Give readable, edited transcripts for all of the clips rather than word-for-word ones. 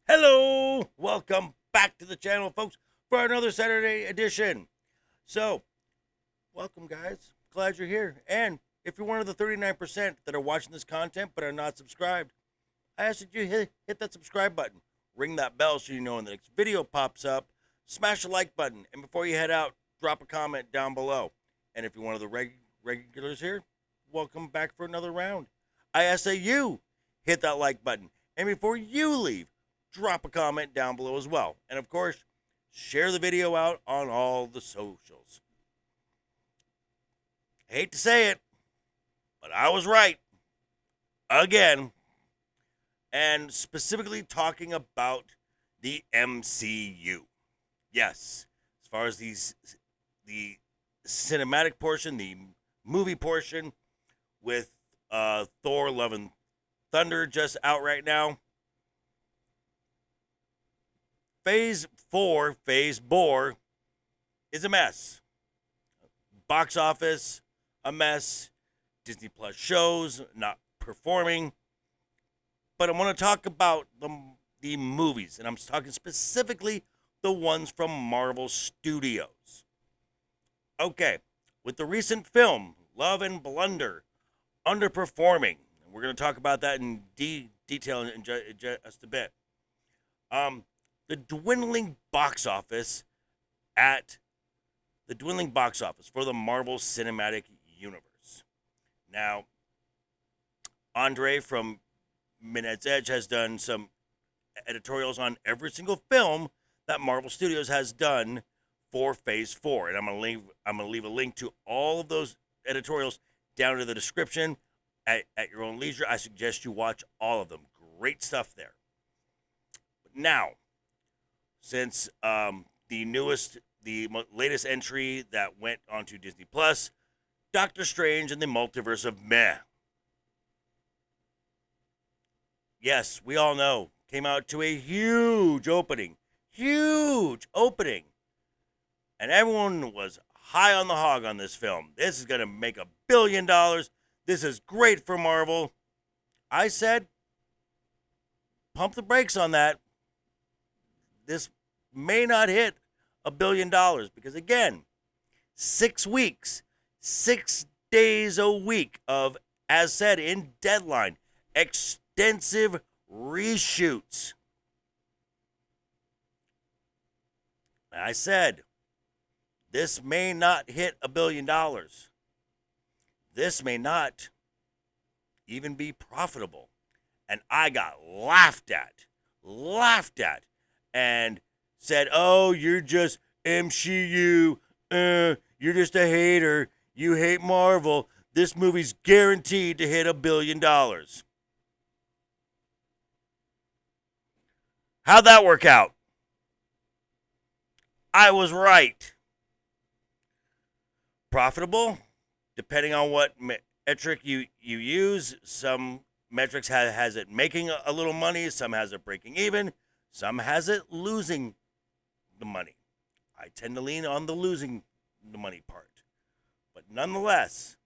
Hello, welcome back to the channel, folks, for another Saturday edition. So, welcome, guys. Glad you're here. And if you're one of the 39% that are watching this content but are not subscribed, I ask that you hit that subscribe button, ring that bell so you know when the next video pops up, smash the like button, and before you head out, drop a comment down below. And if you're one of the regulars here, welcome back for another round. I ask that you hit that like button, and before you leave, drop a comment down below as well. And of course, share the video out on all the socials. I hate to say it, but I was right. Again. And specifically talking about the MCU. Yes, as far as the cinematic portion, the movie portion with Thor Love and Thunder just out right now. Phase 4, Phase Bore, is a mess. Box office, a mess. Disney Plus shows not performing. But I want to talk about the movies, and I'm talking specifically the ones from Marvel Studios. Okay, with the recent film, Love and Blunder, underperforming. We're going to talk about that in detail in just a bit. The dwindling box office for the Marvel Cinematic Universe. Now, Andre from Minette's Edge has done some editorials on every single film that Marvel Studios has done for Phase 4, and I'm gonna leave a link to all of those editorials down in the description at your own leisure. I suggest you watch all of them. Great stuff there. But now, since the latest entry that went onto Disney Plus, Doctor Strange and the Multiverse of Meh. Yes, we all know, came out to a huge opening. And everyone was high on the hog on this film. This is going to make $1 billion. This is great for Marvel. I said, pump the brakes on that. This may not hit $1 billion because, again, 6 weeks, 6 days a week of, as said in Deadline, extensive reshoots. I said, this may not hit $1 billion. This may not even be profitable. And I got laughed at, and said, oh, you're just MCU, you're just a hater, you hate Marvel, this movie's guaranteed to hit $1 billion. How'd that work out? I was right. Profitable, depending on what metric you use. Some metrics has it making a little money, some has it breaking even, some has it losing the money. I tend to lean on the losing the money part. But nonetheless,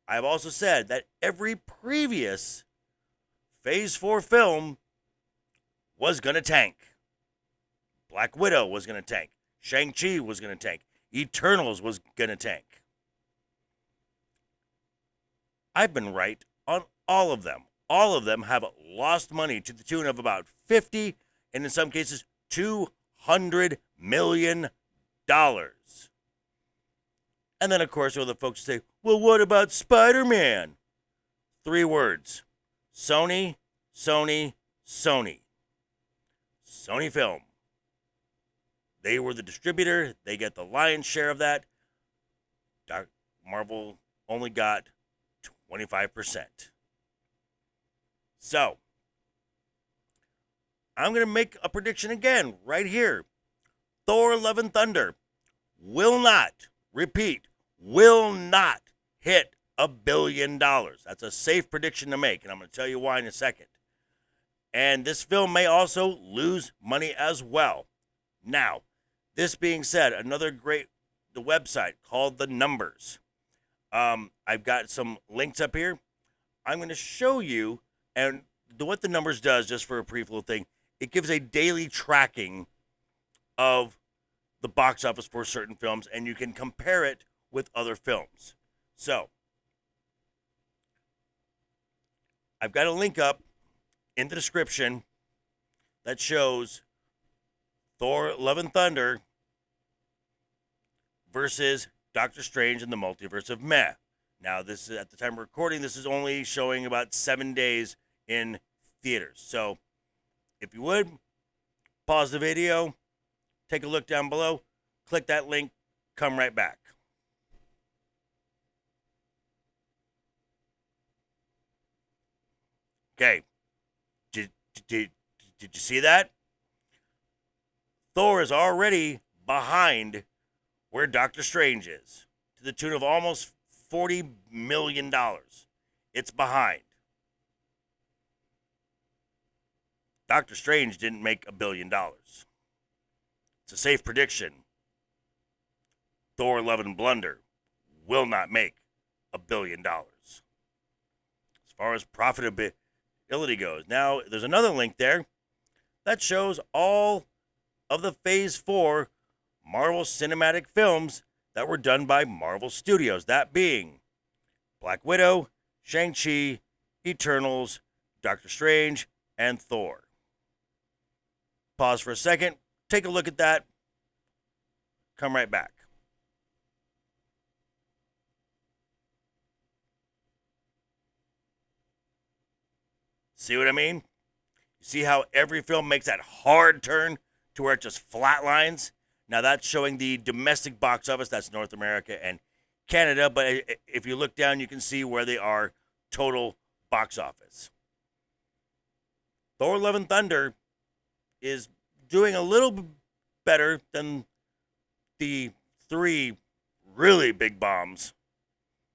I've also said that every previous Phase 4 film was going to tank. Black Widow was going to tank. Shang Chi was going to tank. Eternals was going to tank. I've been right on all of them. All of them have lost money to the tune of about 50 and in some cases $200 million. And then, of course, all the folks say, well, what about Spider-Man? 3 words. Sony, Sony, Sony. Sony Film. They were the distributor. They get the lion's share of that. Marvel only got 25%. So, I'm going to make a prediction again right here. Thor Love and Thunder will not, repeat, will not hit $1 billion. That's a safe prediction to make, and I'm going to tell you why in a second. And this film may also lose money as well. Now, this being said, another great the website called The Numbers. I've got some links up here. I'm going to show you, and what The Numbers does, just for a brief little thing, it gives a daily tracking of the box office for certain films, and you can compare it with other films. So, I've got a link up in the description that shows Thor Love and Thunder versus Doctor Strange in the Multiverse of Meh. Now, this is at the time of recording, this is only showing about 7 days in theaters. So, if you would, pause the video, take a look down below, click that link, come right back. Okay, did you see that? Thor is already behind where Doctor Strange is, to the tune of almost $40 million. It's behind. Doctor Strange didn't make $1 billion. It's a safe prediction. Thor Love and Blunder will not make $1 billion. As far as profitability goes. Now, there's another link there that shows all of the Phase 4 Marvel Cinematic films that were done by Marvel Studios. That being Black Widow, Shang Chi, Eternals, Doctor Strange, and Thor. Pause for a second. Take a look at that. Come right back. See what I mean? You see how every film makes that hard turn to where it just flatlines? Now that's showing the domestic box office. That's North America and Canada. But if you look down, you can see where they are total box office. Thor Love and Thunder is doing a little better than the 3 really big bombs,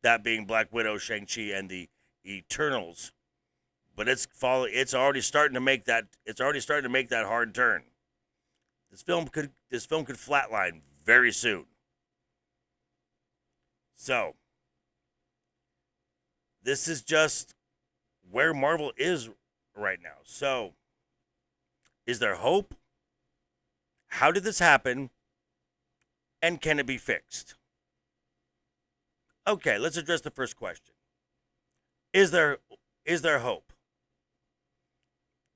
that being Black Widow, Shang-Chi, and the Eternals. But it's already starting to make that hard turn. This film could flatline very soon. So, this is just where Marvel is right now. So, is there hope? How did this happen? And can it be fixed? Okay, let's address the first question. Is there hope?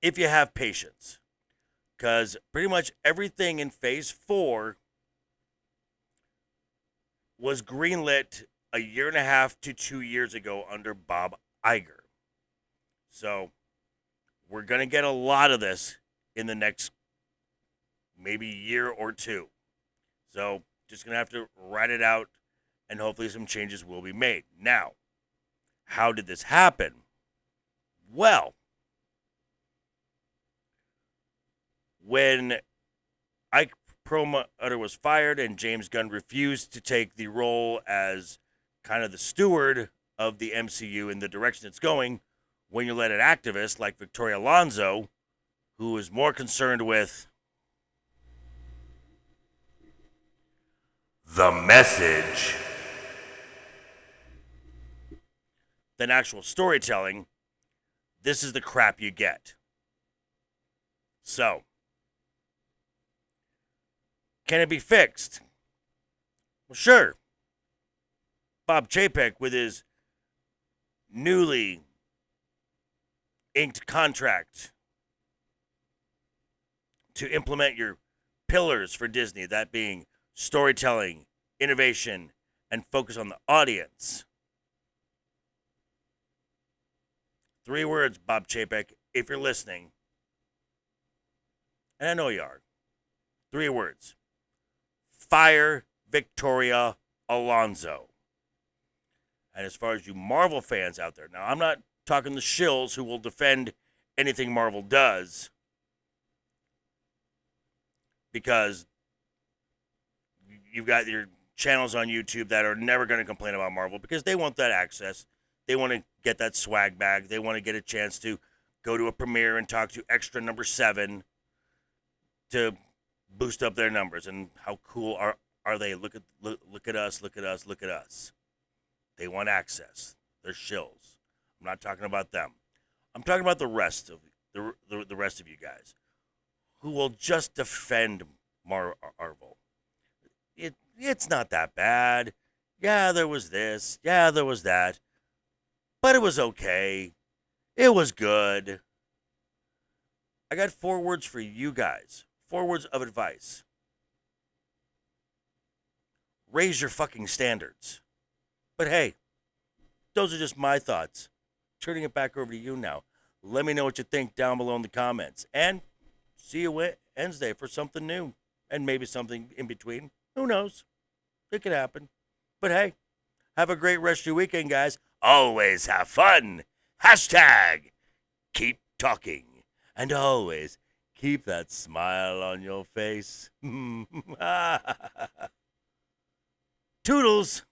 If you have patience. Because pretty much everything in Phase 4 was greenlit a year and a half to 2 years ago under Bob Iger. So we're going to get a lot of this in the next maybe year or two. So just going to have to write it out, and hopefully some changes will be made. Now, how did this happen? Well, when Ike Perlmutter was fired and James Gunn refused to take the role as kind of the steward of the MCU in the direction it's going, when you let an activist like Victoria Alonso, who is more concerned with the message than actual storytelling, this is the crap you get. So, can it be fixed? Well, sure. Bob Chapek, with his newly inked contract to implement your pillars for Disney, that being storytelling, innovation, and focus on the audience. 3 words, Bob Chapek, if you're listening. And I know you are. 3 words. Fire Victoria Alonso. And as far as you Marvel fans out there, now I'm not talking the shills who will defend anything Marvel does, because you've got your channels on YouTube that are never going to complain about Marvel because they want that access. They want to get that swag bag. They want to get a chance to go to a premiere and talk to extra number 7 to boost up their numbers. And how cool are they? Look at us, look at us, look at us. They want access. They're shills. I'm not talking about them. I'm talking about the rest of the rest of you guys. who will just defend Marvel. It's not that bad. Yeah, there was this. Yeah, there was that. But it was okay. It was good. I got 4 words for you guys. 4 words of advice. Raise your fucking standards. But hey, those are just my thoughts. Turning it back over to you now. Let me know what you think down below in the comments. And see you Wednesday for something new. And maybe something in between. Who knows? It could happen. But hey, have a great rest of your weekend, guys. Always have fun. Hashtag keep talking. And always keep that smile on your face. Toodles.